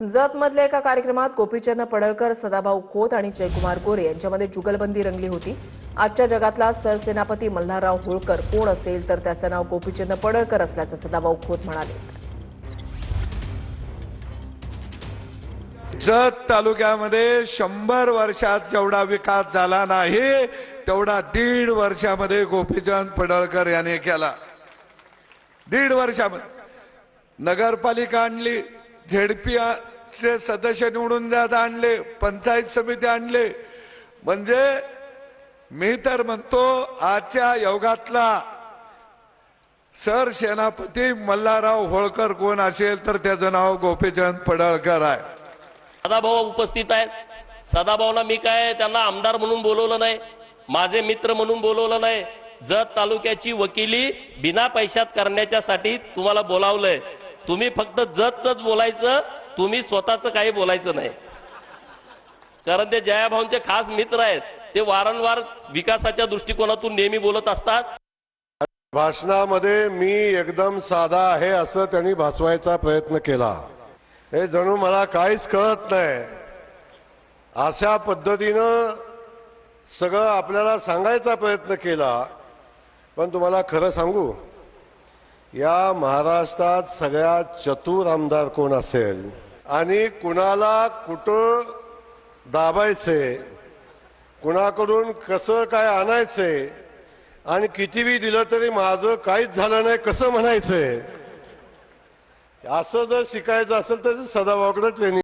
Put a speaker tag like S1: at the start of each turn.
S1: जतमधल्या एका कार्यक्रमात गोपीचंद पडळकर, सदाभाऊ खोत आणि जयकुमार गोरे यांच्यामध्ये जुगलबंदी रंगली होती। आजच्या जगातला सरसेनापती मल्हारराव होळकर कोण असेल तर त्याचं नाव गोपीचंद पडळकर असल्याचं सदाभाऊ खोत म्हणाले।
S2: जत तालुक्यामध्ये 100 वर्षात जेवढा विकास झाला नाही तेवढा 1.5 वर्षामध्ये गोपीचंद पडळकर यांनी केला। 1.5 वर्षामध्ये नगरपालिका आणली, झेडपी चे सदस्य निवडून द्यात आणले, पंचायत समिती आणले। म्हणजे मी तर म्हणतो आजच्या युगातला सरसेनापती मल्हारराव होळकर कोण असेल तर त्याचं नाव गोपीचंद पडळकर आहे।
S3: सदाभाऊ उपस्थित आहेत। सदाभाऊला मी काय त्यांना आमदार म्हणून बोलवलं नाही, माझे मित्र म्हणून बोलवलं नाही। जत तालुक्याची वकिली बिना पैशात करण्याच्यासाठी तुम्हाला बोलावलंय। तुम्ही फक्त जतच बोलायचं, तुम्ही स्वतःचं काही बोलायचं नाही, कारण ते जयाभाऊंचे खास मित्र आहेत। ते वारंवार विकासाच्या दृष्टिकोनातून नेहमी बोलत असतात।
S4: भाषणामध्ये मी एकदम साधा आहे असं त्यांनी भासवायचा प्रयत्न केला। हे जणू मला काहीच कळत नाही अशा पद्धतीनं सगळं आपल्याला सांगायचा प्रयत्न केला। पण तुम्हाला खरं सांगू, या महाराष्ट्रात सगळ्यात चतुर आमदार कोण असेल आणि कुणाला कुठं दाबायचे, कुणाकडून कसं काय आणायचे आणि कितीही दिलं तरी माझं काहीच झालं नाही कसं म्हणायचंय, असं जर शिकायचं असेल तर सदाभाऊकडे ट्रेनिंग